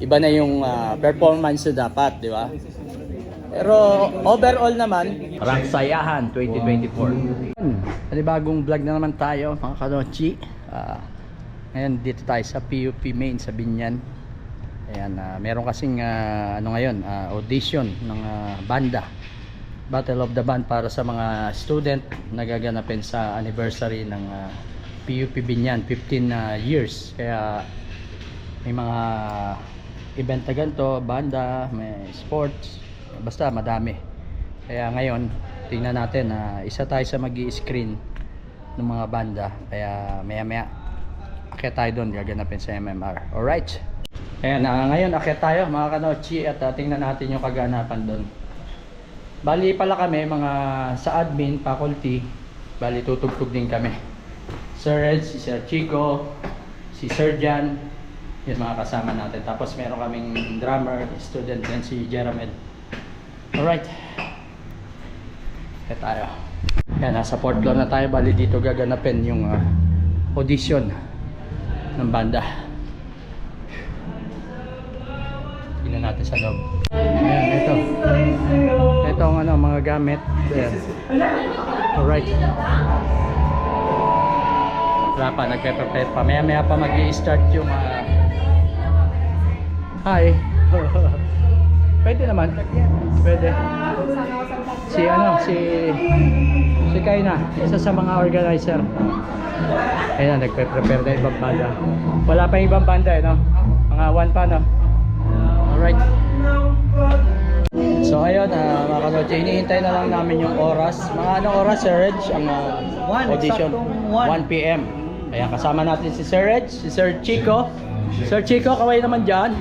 iba na yung performance na dapat, di ba? Pero overall naman, Rangsayahan 2024. Bagong vlog na naman tayo mga kanochi. Ngayon dito tayo sa PUP Main sa Binyan. Ayan, meron kasing ngayon, audition ng banda. Battle of the Band para sa mga student na gaganapin sa anniversary ng PUP Binyan, 15 years. Kaya may mga event na ganito, banda, may sports, basta madami. Kaya ngayon tingnan natin na isa tayo sa magi-screen ng mga banda. Kaya maya maya akyat tayo doon, gaganapin sa MMR. Alright, ayan, ngayon akyat tayo mga kanochi at tingnan natin yung kaganapan doon. Bali pala kami mga sa admin faculty, bali tutugtog din kami. Sir Ed, si Sir Chico, si Sir Jan, yun mga kasama natin. Tapos meron kaming drummer, student din si Jeremy. Alright, kaya tayo. Yan, nasa 4th floor na tayo. Bali dito gaganapin yung audition ng banda. Tingnan natin sa loob. Ayan, ito ang mga gamit. Ayan. Alright, wala pa, nagpe-prepare pa. Maya pa mag-i-start yung hi. Pwede naman. Pwede. Si Kaina, isa sa mga organizer. Ayan, nagpe-prepare na ibang banda. Wala pa ibang banda no? Mga 1 pa no? Alright. So ayun, mga kanoche, hinihintay na lang namin yung oras. Mga anong oras, Sir Reg? Ang audition, 1 PM. Ayan, kasama natin si Sir Reg, si Sir Chico. Sir Chico, kaway naman dyan.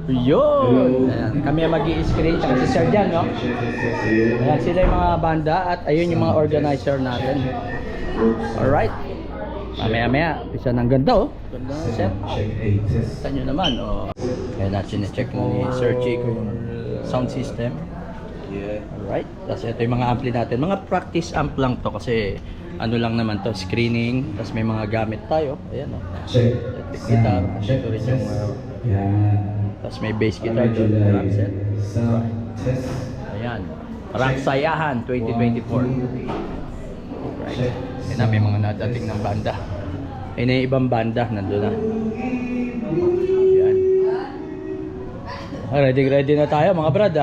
Yun! Ayan, kami ang mag-i-screen, tsaka si Sir Jan, no? Ayan, sila yung mga banda at ayun yung mga organizer natin. Alright. Mamaya-maya, isa ng ganda, oh. Ganda ng set. Kita nyo naman, oh. Ayan, natin-check mo ni Sir Chico yung sound system. Alright. Tapos ito yung mga ampli natin. Mga practice amp lang to kasi ano lang naman to, screening. Tapos may mga gamit tayo. Ayan, oh. Electric guitar. Ito rin yung tapos may bass guitar doon, drum set. Ayan, Rangsayahan 2024. Right. Ayan na, may mga nadating ng banda. Ayan na yung ibang banda, nandun na. Ayan, ready na tayo mga brad.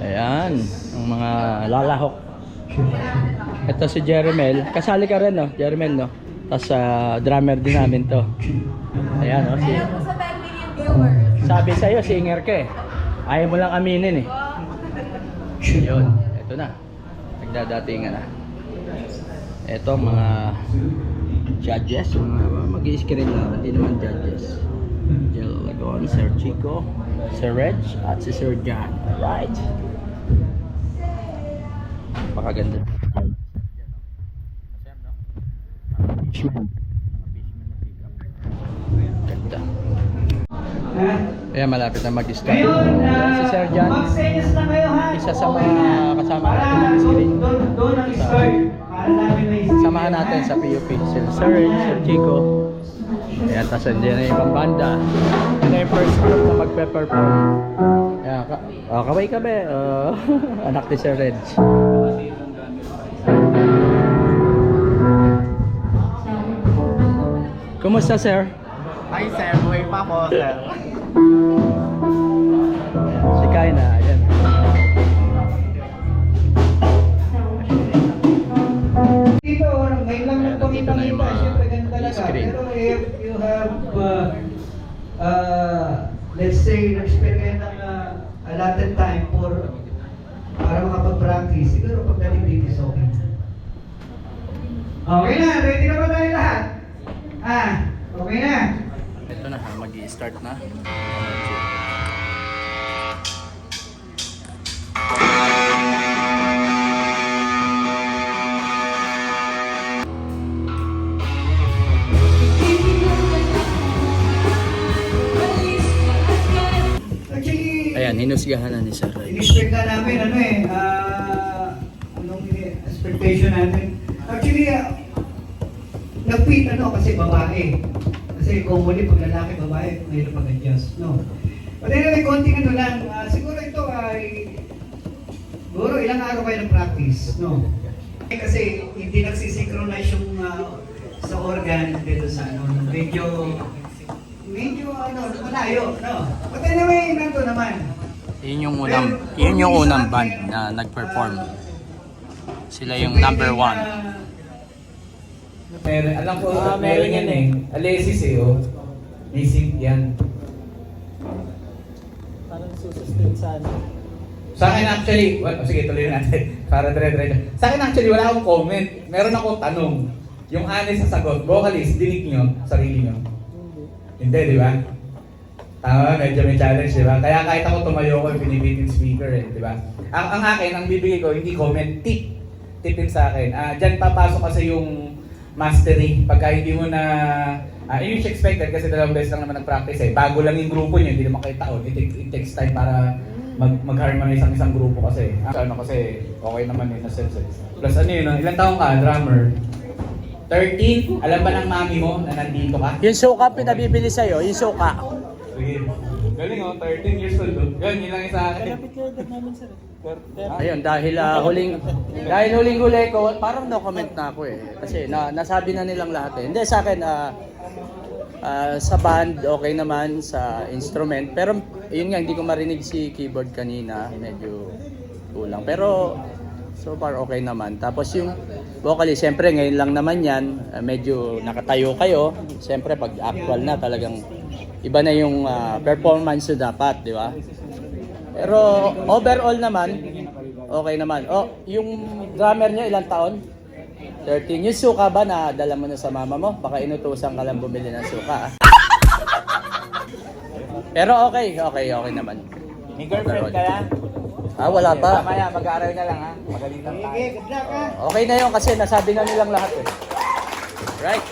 Ayan, ang mga lalahok. Ito si Jeremel, kasali ka rin no, Jeremel no. Tapos drummer din namin to. Ayan no, si sabi sa'yo, singer ka eh. Ayaw mo lang aminin eh. Yun, eto na. Nagdadatingan na. Eto mga judges. Mag-i-screen lang. Hindi naman judges. Jel Lagon, Sir Chico, Sir Reg, at si Sir Jan. Alright. Pakaganda. Ganda. Ayan, malapit na mag-start. Si Sir Jan, isa sa mga kasama natin ng screen. Samahan natin sa PUP. Sir Reg, Sir Chico. Ayan, tapos nandiyan na yung ibang banda. Ito na yung first group na magpe-perform. Ayan, kaway ka be. Anak ni Sir Reg. Kumusta, sir? Hi sir, buhay pa po sir. Si Kaina, ayan. Dito, ngayon lang Ayan, nandito na yung mga siyempre ganun talaga. screen. Pero if you have, let's say, nag-spend kayo ng allotted time para makapag-practice, siguro pagdating dito is okay. Okay na, ready na ba tayo lahat? Okay na. Ito na, mag-i-start na. Ayan, hinusgahan na ni Sir. In-expect na namin, anong expectation natin. Actually, nag-fit kasi babae. Kasi commonly pag lalaki, babae, mayroon pag-adjust, no? But anyway, konting ano lang. Siguro ito ay... Siguro ilang araw kayo ng practice, no? Kasi hindi nagsisynchronize yung sa organ dito sa ano. Medyo ano, malayo, no? But anyway, nandito naman. Yun yung unang band na nag-perform. Sila yung number 1. Meron, alam ko, meron yan eh. Alesis eh, oh. May sync yan. Parang susustain sa ano. Sa akin actually, sige tuloy natin. Para dire-diretso. Sa akin actually, wala akong comment. Meron akong tanong. Yung honest sa sagot, vocalist, dinig nyo, sarili nyo. Hindi, di ba? Tama, medyo may challenge, di ba? Kaya kahit ako tumayo ko, pinipitin speaker eh, di ba? Ang akin, ang bibigay ko, hindi comment, tip. Tipin sa akin. Diyan papasok kasi yung mastery. Pagka hindi mo na, yun yung expected kasi 2 beses lang naman nag-practice eh. Bago lang yung grupo nyo, hindi naman kayo taon. It takes time para mag-harmonize ang isang grupo kasi. Ano kasi, okay naman yun na sense eh. Plus ano yun, ilang taong ka, drummer? 13? Alam ba ng mami mo na nandito ka? Yung suka pinabibili sa'yo, yung suka. Sige. Galing oh, 13 years old oh. Yun lang yung sa akin. Kalapit kayo dad namin sir. Ayun, dahil huling-huli ko, parang no comment na ako eh. Kasi nasabi na nilang lahat eh. Hindi sa akin, sa band, okay naman, sa instrument. Pero yun nga, hindi ko marinig si keyboard kanina. Medyo kulang. Pero so far okay naman. Tapos yung vocalist, siyempre ngayon lang naman yan. Medyo nakatayo kayo. Siyempre pag actual na talagang iba na yung performance na dapat, di ba? Pero overall naman, okay naman. Oh, yung drummer niya ilang taon? 13. Yung suka ba na dala mo na sa mama mo? Baka inutusan ka lang bumili ng suka. Pero okay naman. May girlfriend ka na? Wala pa. Mamaya, mag-aaral ka lang ha. Magaling lang tayo. Sige, good luck ha. Okay na yun kasi nasabi na nilang lahat eh. Right.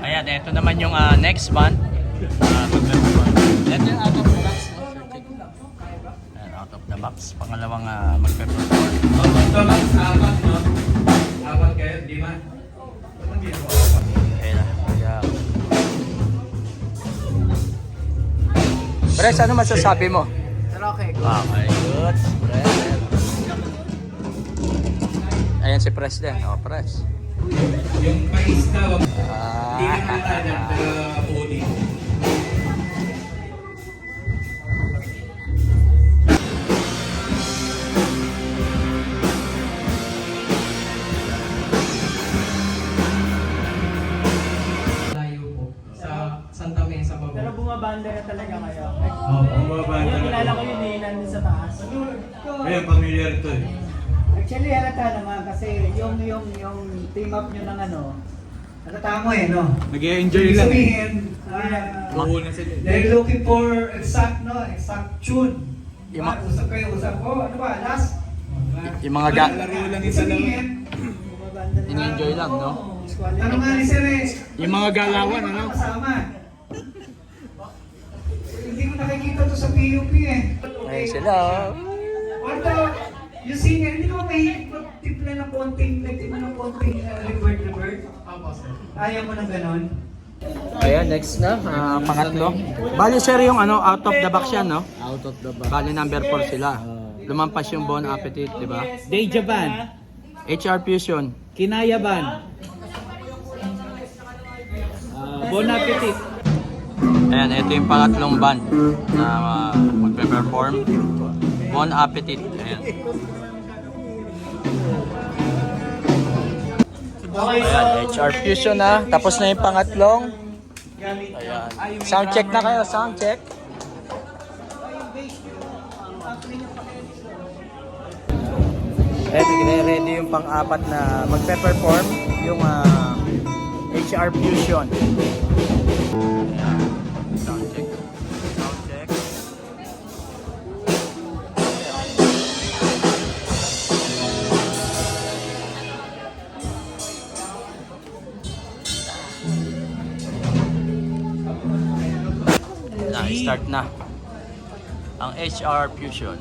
Ayan, ito naman yung next band. Ito yung out of the box, no? Ayan, out of the box. Pangalawang magpe-perform. Out of the box, apat no? Apat kayo, di ba? Ayan, ayan. Pres, ano masasabi mo? Pero okay. Okay, good. Pres. Ayan si Pres din. Oh, Pres. Yung mais daw, hindi ka mata dyan, pero pudi. Layo po sa Santa Mesa pa po. Pero bumabanda na talaga kayo. Oo, bumabanda Yung na. kilala ko yun eh, nandun sa taas. Ayun, familiar to eh. Actually, halata naman kasi yung team up nyo ng ano, halata mo eh, no? Nag-enjoy Ibig lang eh. sabihin, Mauna sila. they're looking for exact tune. Yung mga- Usap kayo, usap ko. Ano ba, last? Yung mga ga... Laro lang Ibig isa lang. sabihin, Bumabanda na. Ini-enjoy lang, no? ano nga ni Sir eh? Yung mga galawan, ano? Kasama. Hindi ko nakikita to sa PUP eh. Ayun sila. Although, yung singer, hindi ko mahilig magtimpla ng konting, nagtimpla ng konting revert. Ayaw mo ng ganon? Ayan, next na. Pangatlo. Bali sir yung out of the box yan, no? Out of the box. Bali number 4 sila. Lumampas yung Bon Appetit, di ba? Deja Band. HR Fusion. Kinaya Band. Bon Appetit. Ayan, ito yung pangatlong band na magpe-perform. Bon Appetit. Ayan. Ayan, HR Fusion na. Tapos na yung pangatlong. Ayan. Sound check na kayo, sound check. Ready yung pang-apat na magpe-perform. Yung HR Fusion. Ayan. Sound check. Sound check. Start na ang HR Fusion.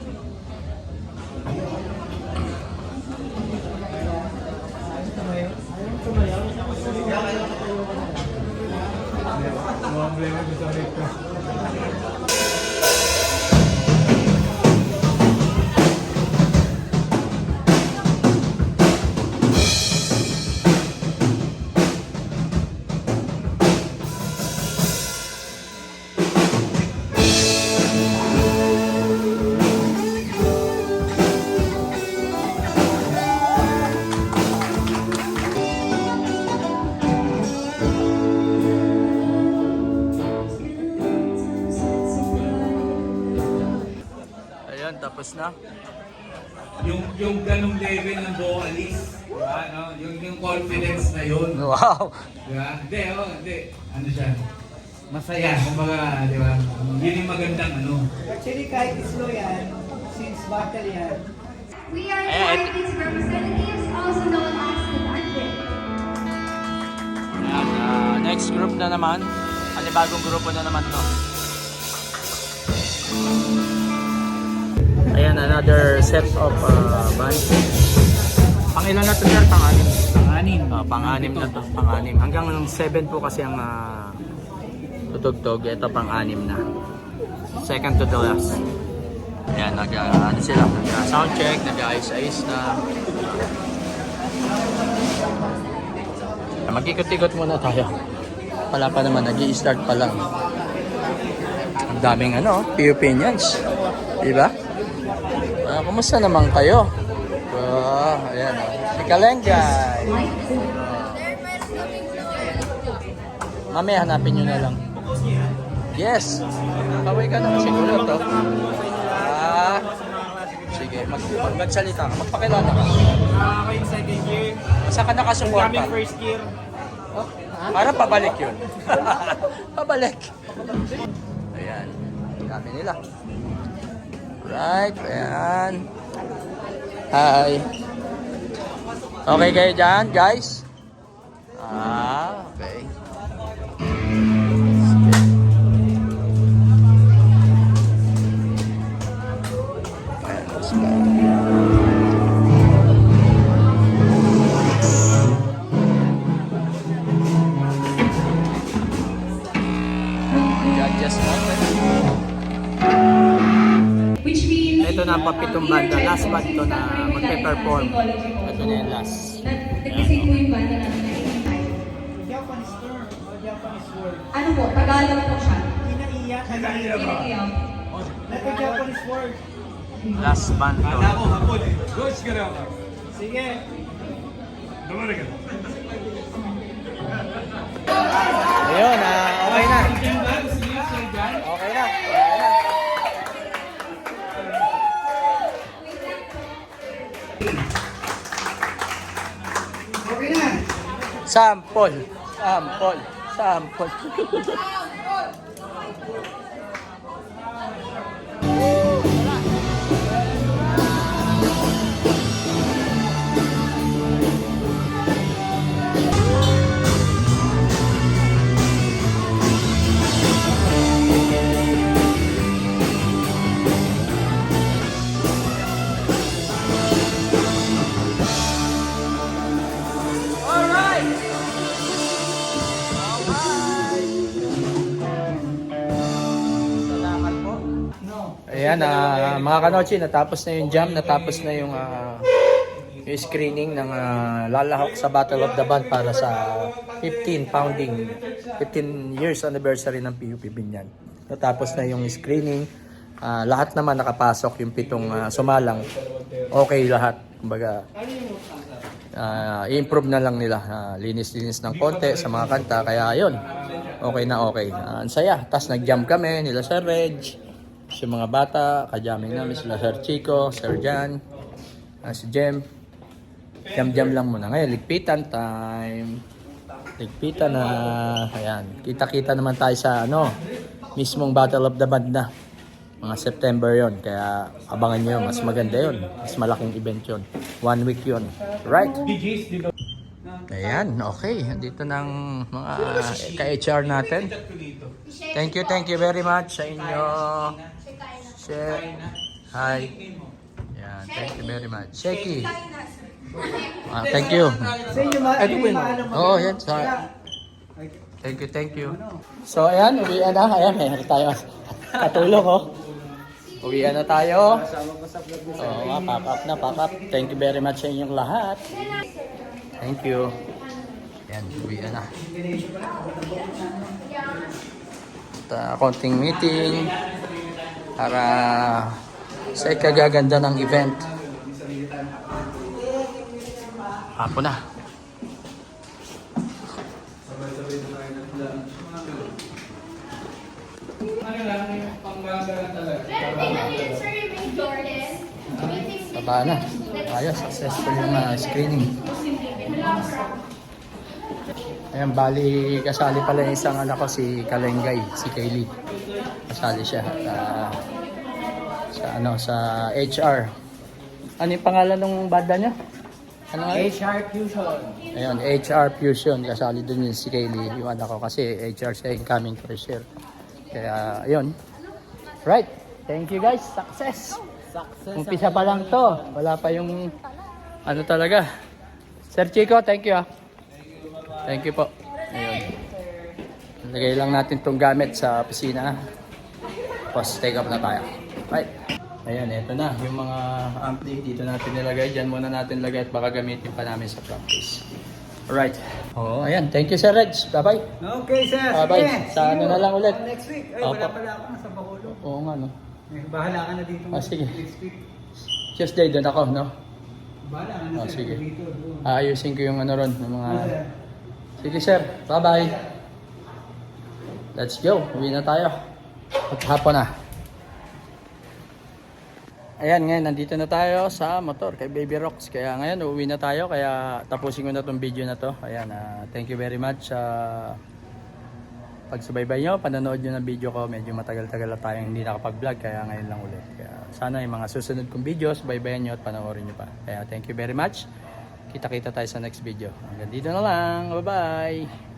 Ayan, tapos na. Yung ganong level ng vocalist, diba? No? Yung confidence na yun. Wow! Diba? Hindi. Ano siya? Masaya, kumbaga, di ba? Yun yung magandang ano. Actually, kahit slow yan, since battle yan, We are the Ayan. artist representatives, also known as the bandit. Ayan, next group na naman. Panibagong grupo na naman to. Ayan, another set of band. Pang-ilan na to, sir? Pang-anim. Pang-anim. Pang-anim na to. Pang-anim. Hanggang 7 po kasi ang tutugtog. Ito pang-anim na. Second to the last. Ayan, ano sila? Sound check, nag-ayos-ayos na. Mag-ikot-ikot muna tayo. Wala pa naman, nag-i-start pa lang. Ang daming few opinions. Diba? Kumusta naman kayo? Ayan, si Kalengay. Mamaya hanapin nyo na lang. Yes. Kaway ka naman siguro to. Sige, magsalita ka. Magpakilala ka. ako yung second year, Saan ka nakasuporta? kami first year. Para pabalik yun. Pabalik. Ayan. Dami nila. Right. Ayan. Hi. Okay kayo dyan, guys? Okay. Ayan, let's go. Judges natin. Which means Ito na ang papitong banda. Last band to na magpe-perform. Ito na yung last. Nag-isip po yung banda natin na Japanese term o Japanese word. ano po, Tagalog po siya. Kinaiyak. Kinaiyak. Like a Japanese word. Last band to. Sige. Ayun, okay na. Okay na. Okay na. Sample. Sample. Sample. Ayan, mga kanochi, natapos na yung jam, natapos na yung screening ng lalahok sa Battle of the Band para sa 15 years anniversary ng PUP Binyan. Natapos na yung screening, lahat naman nakapasok, yung 7 sumalang, okay lahat. Kumbaga, i-improve na lang nila, linis-linis ng konti sa mga kanta, kaya yun, okay na okay. Ang saya, tas nag-jam kami, nila Sir Reg, si mga bata, kajamming namin sila Sir Chico, Sir Jan, si Jem. Jam-jam lang muna. Ngayon, ligpitan time. Ligpitan na. Ayan. Kita-kita naman tayo sa mismong Battle of the Band na. Mga September yon. Kaya abangan nyo. Mas maganda yon. Mas malaking event yon. 1 week yon. Right? Ayan. Okay. Dito ng mga ka-HR natin. Thank you very much sa inyo. Hi. Ayan. Thank you very much. Sheki. Thank you. Sa inyo, Ito po yun. Oo, yan. Thank you. So, ayan, uwian na. Ayan, meron tayo. Katulong, oh. Uwian na tayo. Oo, pack up. Thank you very much sa inyong lahat. Thank you. Ayan, uwian na. Konting meeting para sa ikagaganda ng event. Hapon na. Baba na. Ayos, successful yung screening. Ayan, bali kasali pala yung isang anak ko, si Kalengay, si Kaylee. Kasali siya sa HR. Ano yung pangalan ng banda niya? Ano nga? HR Fusion. Ayun, HR Fusion. Kasali dun yung si Kaylee, yung anak ko, kasi HR siya, incoming fresher. Kaya, ayun. Right. Thank you guys. Success. Umpisa pa lang to. Wala pa yung ano talaga. Sir Chico, thank you. Thank you po. Ayun. Lagay lang natin tong gamit sa opisina. Tapos take up na tayo. Right. Ayan, eto na. Yung mga ampli dito natin nilagay. Diyan muna natin lagay at baka gamitin pa namin sa practice. Alright. Oo, ayan. Thank you, Sir Reg. Bye-bye. Okay, sir. Bye-bye. Sige. Sa ano na lang ulit. Next week. Ay, Opo. wala pala ako. Nasa Bacolod. Oo nga, no. Bahala ka na dito. Sige. Next week. Tuesday doon ako, no? Bahala ka na, sir. Sige. Dito, doon. Ayusin ko yung ano ron, yung mga... Sir. Sige, sir. Bye-bye. Let's go. Uwi na tayo. At hapon na. Ayan, ngayon, nandito na tayo sa motor kay Baby Rocks. Kaya ngayon, uuwi na tayo. Kaya tapusin ko na tong video na to. Ayan, thank you very much sa pagsubaybay nyo. Panonood nyo ng video ko. Medyo matagal-tagal na tayong hindi nakapag-vlog. Kaya ngayon lang ulit. Kaya sana yung mga susunod kong videos, baybayan nyo at panoorin nyo pa. Kaya thank you very much. Kita-kita tayo sa next video. Hanggang dito na lang. Bye-bye!